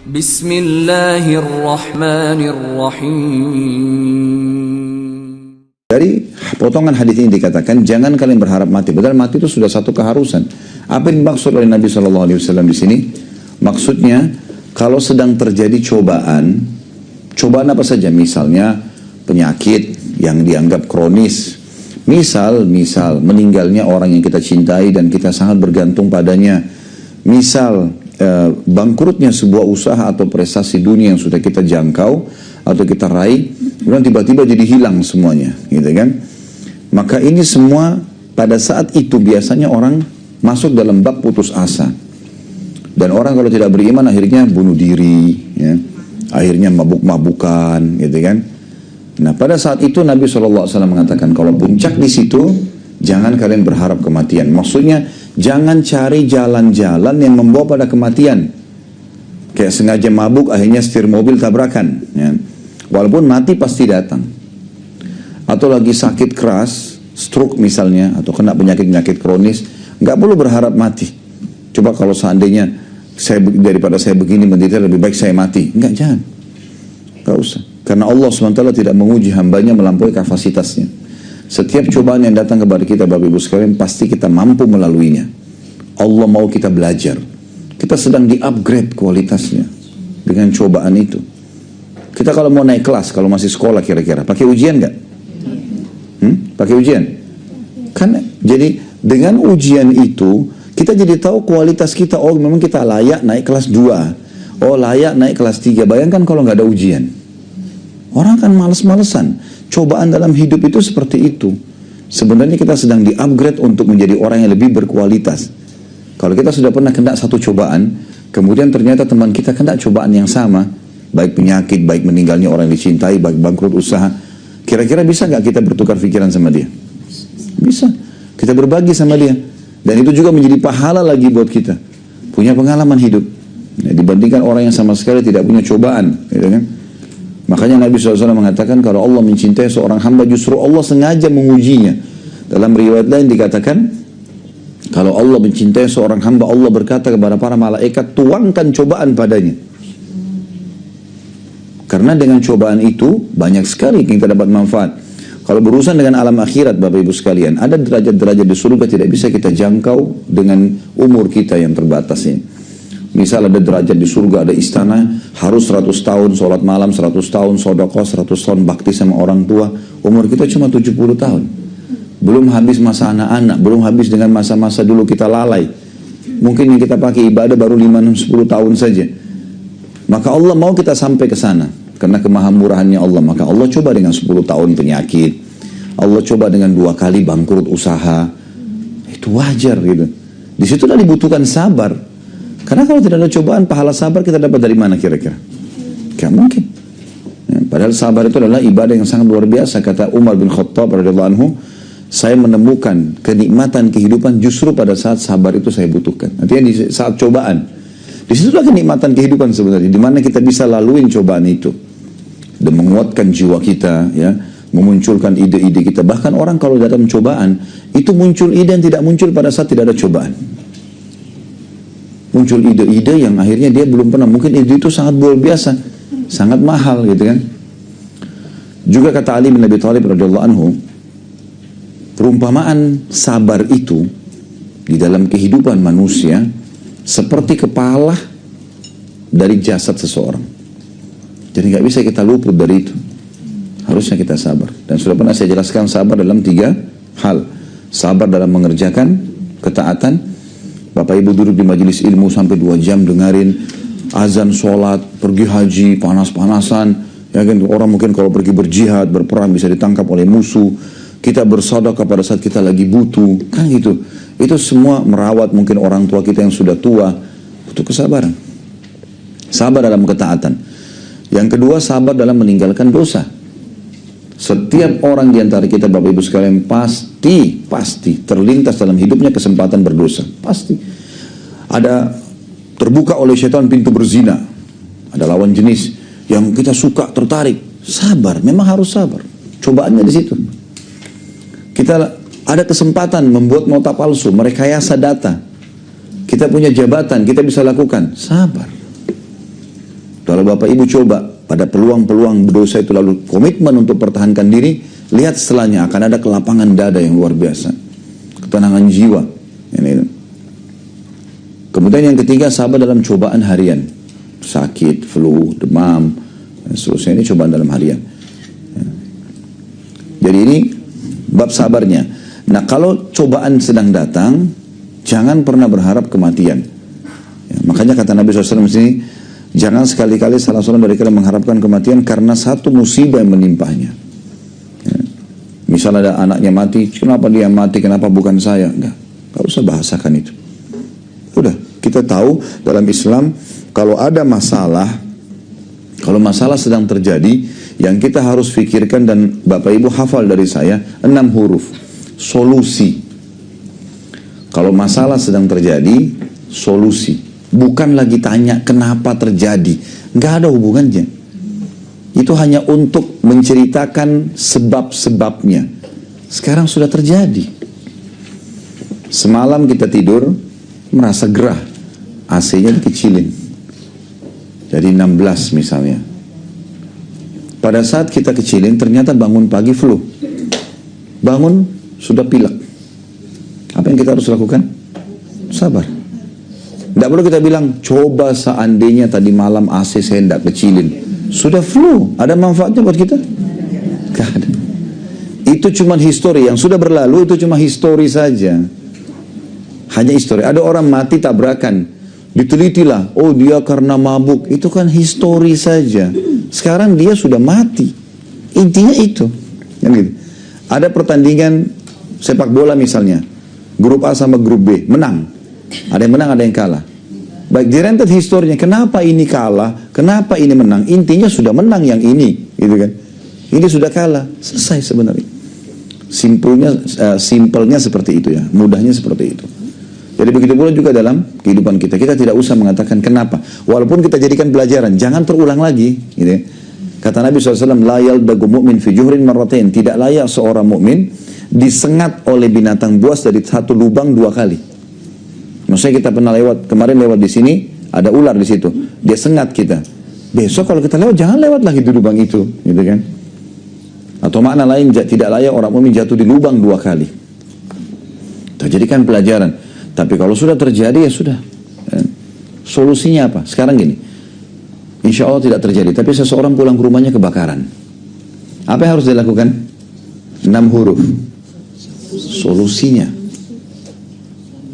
Bismillahirrahmanirrahim. Dari potongan hadis ini dikatakan, jangan kalian berharap mati. Padahal mati itu sudah satu keharusan. Apa yang dimaksud oleh Nabi SAW di sini? Maksudnya, kalau sedang terjadi cobaan, cobaan apa saja? Misalnya penyakit yang dianggap kronis. Misal meninggalnya orang yang kita cintai dan kita sangat bergantung padanya. Misal bangkrutnya sebuah usaha atau prestasi dunia yang sudah kita jangkau atau kita raih, kemudian tiba-tiba jadi hilang semuanya, gitu kan? Maka ini semua pada saat itu biasanya orang masuk dalam bab putus asa. Dan orang kalau tidak beriman akhirnya bunuh diri, ya. Akhirnya mabuk-mabukan, gitu kan? Nah, pada saat itu Nabi SAW mengatakan, kalau puncak di situ, jangan kalian berharap kematian. Maksudnya, jangan cari jalan-jalan yang membawa pada kematian. Kayak sengaja mabuk, akhirnya setir mobil tabrakan, ya. Walaupun mati pasti datang. Atau lagi sakit keras, stroke misalnya, atau kena penyakit-penyakit kronis, nggak perlu berharap mati. Coba kalau seandainya daripada saya begini menderita, lebih baik saya mati. Enggak, jangan. Nggak usah. Karena Allah SWT tidak menguji hambanya melampaui kapasitasnya. Setiap cobaan yang datang kepada kita, Bapak Ibu sekalian, pasti kita mampu melaluinya. Allah mau kita belajar. Kita sedang di-upgrade kualitasnya dengan cobaan itu. Kita kalau mau naik kelas, kalau masih sekolah kira-kira, pakai ujian nggak? Pakai ujian? Kan jadi dengan ujian itu, kita jadi tahu kualitas kita. Oh, memang kita layak naik kelas 2. Oh, layak naik kelas 3. Bayangkan kalau nggak ada ujian. Orang kan males-malesan. Cobaan dalam hidup itu seperti itu. Sebenarnya kita sedang di-upgrade untuk menjadi orang yang lebih berkualitas. Kalau kita sudah pernah kena satu cobaan, kemudian ternyata teman kita kena cobaan yang sama, baik penyakit, baik meninggalnya orang yang dicintai, baik bangkrut usaha, kira-kira bisa nggak kita bertukar pikiran sama dia? Bisa. Kita berbagi sama dia. Dan itu juga menjadi pahala lagi buat kita. Punya pengalaman hidup. Nah, dibandingkan orang yang sama sekali tidak punya cobaan, gitu kan? Makanya Nabi SAW mengatakan, kalau Allah mencintai seorang hamba, justru Allah sengaja mengujinya. Dalam riwayat lain dikatakan, kalau Allah mencintai seorang hamba, Allah berkata kepada para malaikat, tuangkan cobaan padanya. Karena dengan cobaan itu, banyak sekali yang kita dapat manfaat. Kalau berurusan dengan alam akhirat, Bapak Ibu sekalian, ada derajat-derajat di surga tidak bisa kita jangkau dengan umur kita yang terbatas ini. Misal ada derajat di surga, ada istana, harus 100 tahun sholat malam, 100 tahun sedekah, 100 tahun bakti sama orang tua. Umur kita cuma 70 tahun. Belum habis masa anak-anak, belum habis dengan masa-masa dulu kita lalai. Mungkin yang kita pakai ibadah baru 5-10 tahun saja. Maka Allah mau kita sampai ke sana. Karena kemahamurahannya Allah. Maka Allah coba dengan 10 tahun penyakit. Allah coba dengan 2 kali bangkrut usaha. Itu wajar gitu. Di situlah dibutuhkan sabar. Karena kalau tidak ada cobaan, pahala sabar kita dapat dari mana kira-kira? Gak mungkin. Ya, padahal sabar itu adalah ibadah yang sangat luar biasa. Kata Umar bin Khattab radhiyallahu anhu, saya menemukan kenikmatan kehidupan justru pada saat sabar itu saya butuhkan. Artinya di saat cobaan. Di situlah kenikmatan kehidupan sebenarnya. Di mana kita bisa laluin cobaan itu. Dan menguatkan jiwa kita, ya, memunculkan ide-ide kita. Bahkan orang kalau dalam cobaan, itu muncul ide yang tidak muncul pada saat tidak ada cobaan. Muncul ide-ide yang akhirnya dia belum pernah. Mungkin ide itu sangat luar biasa, sangat mahal gitu kan. Juga kata Ali bin Abi Thalib radhiyallahu anhu, perumpamaan sabar itu di dalam kehidupan manusia seperti kepala dari jasad seseorang. Jadi nggak bisa kita luput dari itu. Harusnya kita sabar. Dan sudah pernah saya jelaskan sabar dalam 3 hal. Sabar dalam mengerjakan ketaatan. Bapak Ibu duduk di majelis ilmu sampai 2 jam dengerin azan, sholat, pergi haji, panas-panasan. Ya kan, orang mungkin kalau pergi berjihad, berperang bisa ditangkap oleh musuh. Kita bersedekah pada saat kita lagi butuh. Kan gitu. Itu semua merawat mungkin orang tua kita yang sudah tua. Butuh kesabaran. Sabar dalam ketaatan. Yang kedua, sabar dalam meninggalkan dosa. Setiap orang di antara kita, Bapak Ibu sekalian, pasti terlintas dalam hidupnya kesempatan berdosa. Pasti. Ada terbuka oleh syaitan pintu berzina. Ada lawan jenis yang kita suka, tertarik. Sabar, memang harus sabar. Cobaannya di situ. Kita ada kesempatan membuat nota palsu, merekayasa data. Kita punya jabatan, kita bisa lakukan. Sabar. Kalau Bapak Ibu coba pada peluang-peluang berdosa itu lalu komitmen untuk pertahankan diri, lihat setelahnya akan ada kelapangan dada yang luar biasa. Ketenangan jiwa. Ini. Kemudian yang ketiga, sabar dalam cobaan harian. Sakit, flu, demam, dan seterusnya. Ini cobaan dalam harian. Jadi ini bab sabarnya. Nah, kalau cobaan sedang datang, jangan pernah berharap kematian. Ya, makanya kata Nabi SAW di sini, jangan sekali-kali salah seorang dari kalian mengharapkan kematian karena satu musibah yang menimpahnya. Ya. Misalnya ada anaknya mati, kenapa dia mati, kenapa bukan saya? Enggak usah bahasakan itu. Udah, kita tahu dalam Islam, kalau ada masalah, kalau masalah sedang terjadi, yang kita harus pikirkan dan Bapak Ibu hafal dari saya, 6 huruf. Solusi. Kalau masalah sedang terjadi, solusi. Bukan lagi tanya kenapa terjadi. Nggak ada hubungannya. Itu hanya untuk menceritakan sebab-sebabnya. Sekarang sudah terjadi. Semalam kita tidur, merasa gerah. AC-nya dikecilin. Jadi 16 misalnya. Pada saat kita kecilin, ternyata bangun pagi flu. Bangun, sudah pilek. Apa yang kita harus lakukan? Sabar. Tidak perlu kita bilang, coba seandainya tadi malam AC saya tidak kecilin. Sudah flu, ada manfaatnya buat kita? Tidak ada. Itu cuma histori, yang sudah berlalu itu cuma histori saja. Hanya histori. Ada orang mati tabrakan, ditelitilah, oh dia karena mabuk. Itu kan histori saja. Sekarang dia sudah mati. Intinya itu. Ada pertandingan sepak bola misalnya, grup A sama grup B, menang. Ada yang menang, ada yang kalah. Baik, direntet historinya, kenapa ini kalah, kenapa ini menang. Intinya sudah menang yang ini, gitu kan. Ini sudah kalah, selesai sebenarnya. Simpelnya seperti itu ya, mudahnya seperti itu. Jadi begitu pula juga dalam kehidupan kita. Kita tidak usah mengatakan kenapa. Walaupun kita jadikan pelajaran, jangan terulang lagi, gitu ya. Kata Nabi SAW, la yaldagu mu'min fi juhrin marratain. Tidak layak seorang mukmin disengat oleh binatang buas dari satu lubang 2 kali. Maksudnya kita pernah kemarin lewat di sini, ada ular di situ. Dia sengat kita. Besok kalau kita lewat, jangan lewat lagi di lubang itu, gitu kan? Atau makna lain, tidak layak orang mukmin jatuh di lubang 2 kali. Kita jadikan pelajaran. Tapi kalau sudah terjadi, ya sudah. Solusinya apa? Sekarang gini. Insya Allah tidak terjadi. Tapi seseorang pulang ke rumahnya kebakaran. Apa yang harus dilakukan? 6 huruf. Solusinya.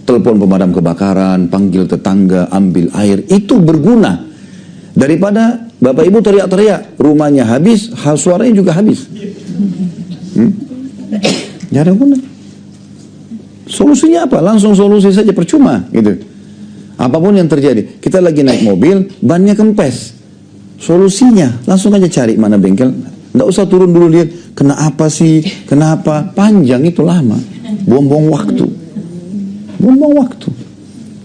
Telepon pemadam kebakaran, panggil tetangga, ambil air. Itu berguna. Daripada Bapak Ibu teriak-teriak, rumahnya habis, suaranya juga habis. Tidak ada guna. Solusinya apa? Langsung solusi saja, percuma. Gitu. Apapun yang terjadi. Kita lagi naik mobil, bannya kempes. Solusinya, langsung aja cari mana bengkel. Nggak usah turun dulu lihat, kenapa sih, kenapa. Panjang itu lama. Buang-buang waktu. Buang-buang waktu.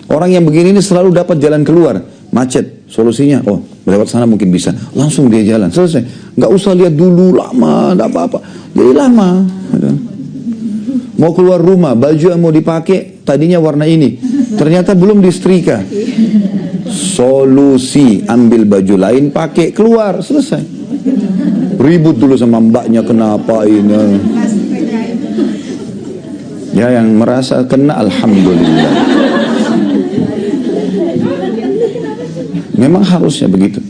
Orang yang begini ini selalu dapat jalan keluar. Macet, solusinya, oh lewat sana mungkin bisa. Langsung dia jalan, selesai. Nggak usah lihat dulu, lama, tidak apa-apa. Jadi lama. Mau keluar rumah, baju yang mau dipakai tadinya warna ini. Ternyata belum disetrika. Solusi, ambil baju lain, pakai, keluar, selesai. Ribut dulu sama mbaknya, kenapa ini. Ya, yang merasa kena, alhamdulillah. Memang harusnya begitu.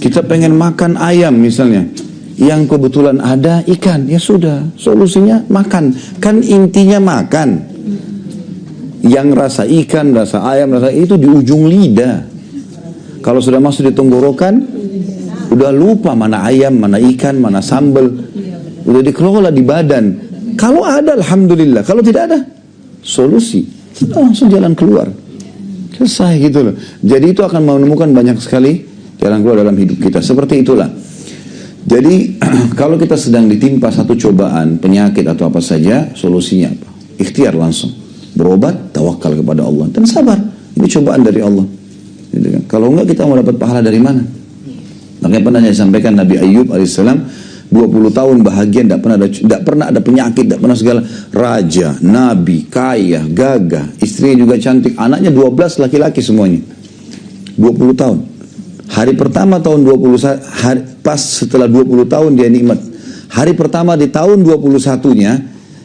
Kita pengen makan ayam misalnya, yang kebetulan ada ikan, ya sudah, solusinya makan. Kan intinya makan. Yang rasa ikan, rasa ayam, rasa itu di ujung lidah. Kalau sudah masuk di tenggorokan, udah lupa mana ayam, mana ikan, mana sambal. Udah dikelola di badan. Kalau ada, alhamdulillah. Kalau tidak ada, solusi. Langsung jalan keluar. Selesai gitu loh. Jadi itu akan menemukan banyak sekali jalan keluar dalam hidup kita. Seperti itulah. Jadi kalau kita sedang ditimpa satu cobaan, penyakit atau apa saja, solusinya apa? Ikhtiar langsung. Berobat, tawakal kepada Allah. Dan sabar. Ini cobaan dari Allah. Gitu kan? Kalau enggak, kita mau dapat pahala dari mana? Makanya pernah saya sampaikan Nabi Ayub alaihissalam 20 tahun bahagia, tidak pernah ada penyakit, tidak pernah segala. Raja, nabi, kaya, gagah, istrinya juga cantik, anaknya 12 laki-laki semuanya. 20 tahun. Hari pertama tahun 21, pas setelah 20 tahun dia nikmat. Hari pertama di tahun 21-nya,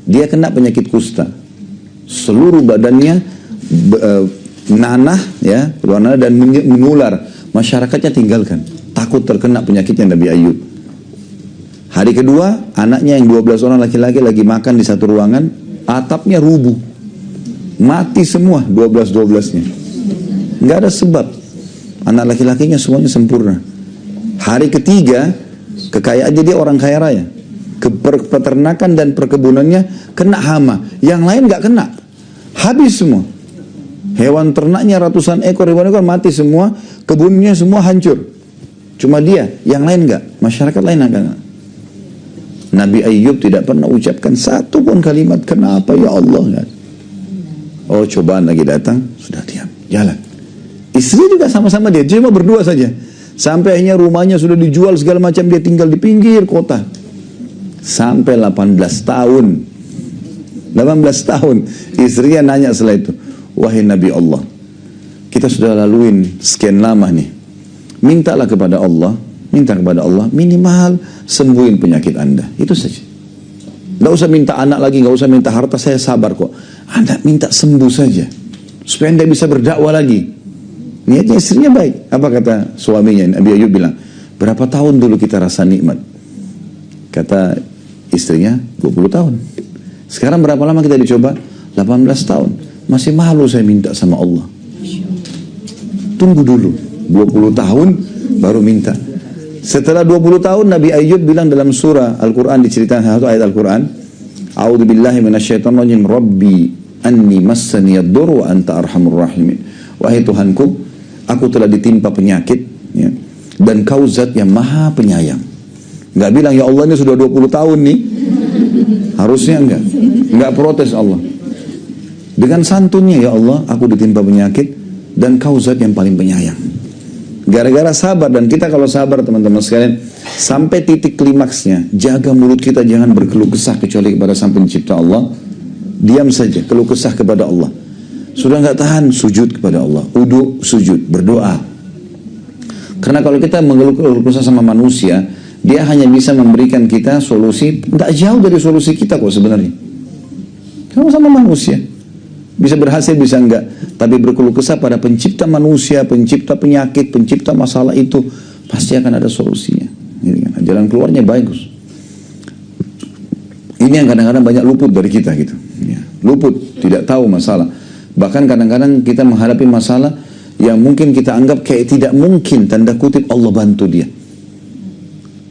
dia kena penyakit kusta. Seluruh badannya nanah, ya, berwarna dan menular. Masyarakatnya tinggalkan. Takut terkena penyakitnya Nabi Ayub. Hari kedua, anaknya yang 12 orang laki-laki lagi makan di satu ruangan, atapnya rubuh. Mati semua 12-12-nya. Nggak ada sebab. Anak laki-lakinya semuanya sempurna. Hari ketiga, kekayaannya dia orang kaya raya. Peternakan dan perkebunannya kena hama. Yang lain nggak kena. Habis semua. Hewan ternaknya ratusan ekor, ribuan ekor mati semua. Kebunnya semua hancur. Cuma dia, yang lain nggak. Masyarakat lain akan. Nabi Ayub tidak pernah ucapkan satu pun kalimat, kenapa ya Allah. Oh, cobaan lagi datang, sudah diam, jalan. Istri juga sama-sama dia, cuma berdua saja. Sampai akhirnya rumahnya sudah dijual segala macam, dia tinggal di pinggir kota. Sampai 18 tahun. 18 tahun. Istrinya nanya setelah itu, wahai Nabi Allah, kita sudah laluin sekian lama nih. Mintalah kepada Allah, minta kepada Allah, minimal sembuhin penyakit Anda. Itu saja. Nggak usah minta anak lagi, nggak usah minta harta, saya sabar kok. Anda minta sembuh saja. Supaya Anda bisa berdakwah lagi. Niatnya istrinya baik. Apa kata suaminya? Nabi Ayub bilang, berapa tahun dulu kita rasa nikmat? Kata istrinya, 20 tahun. Sekarang berapa lama kita dicoba? 18 tahun. Masih malu saya minta sama Allah. Tunggu dulu. 20 tahun baru minta. Setelah 20 tahun Nabi Ayub bilang dalam surah Al-Quran, diceritakan satu ayat Al-Quran, A'udzu billahi minasyaitonir rajim, Rabbi anni massaniyad dur wa anta arhamur rahimin. Wahai Tuhanku, aku telah ditimpa penyakit, ya, dan kau zat yang maha penyayang. Enggak bilang ya Allah ini sudah 20 tahun nih. Harusnya enggak protes Allah. Dengan santunnya, ya Allah, aku ditimpa penyakit dan kau zat yang paling penyayang. Gara-gara sabar, dan kita kalau sabar teman-teman sekalian, sampai titik klimaksnya, jaga mulut kita jangan berkeluh kesah kecuali kepada Sang Pencipta Allah. Diam saja, keluh kesah kepada Allah. Sudah nggak tahan, sujud kepada Allah. Udu, sujud, berdoa. Karena kalau kita mengeluh kesah sama manusia, dia hanya bisa memberikan kita solusi, nggak jauh dari solusi kita kok sebenarnya. Sama-sama manusia. Bisa berhasil, bisa enggak. Tapi berkeluh kesah pada pencipta manusia, pencipta penyakit, pencipta masalah itu, pasti akan ada solusinya. Jalan keluarnya bagus. Ini yang kadang-kadang banyak luput dari kita gitu. Ya, luput, tidak tahu masalah. Bahkan kadang-kadang kita menghadapi masalah yang mungkin kita anggap kayak tidak mungkin, tanda kutip Allah bantu dia.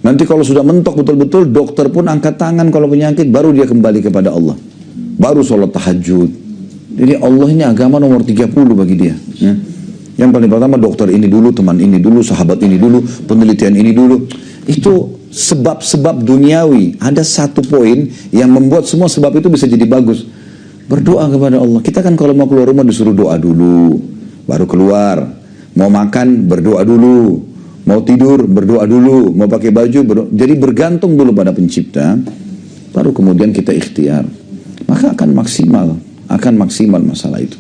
Nanti kalau sudah mentok betul-betul, dokter pun angkat tangan kalau penyakit, baru dia kembali kepada Allah. Baru sholat tahajud. Jadi Allah ini agama nomor 30 bagi dia. Ya. Yang paling pertama dokter ini dulu, teman ini dulu, sahabat ini dulu, penelitian ini dulu. Itu sebab-sebab duniawi. Ada satu poin yang membuat semua sebab itu bisa jadi bagus. Berdoa kepada Allah. Kita kan kalau mau keluar rumah disuruh doa dulu, baru keluar. Mau makan, berdoa dulu. Mau tidur, berdoa dulu. Mau pakai baju, berdoa. Jadi bergantung dulu pada pencipta. Baru kemudian kita ikhtiar. Maka akan maksimal masalah itu.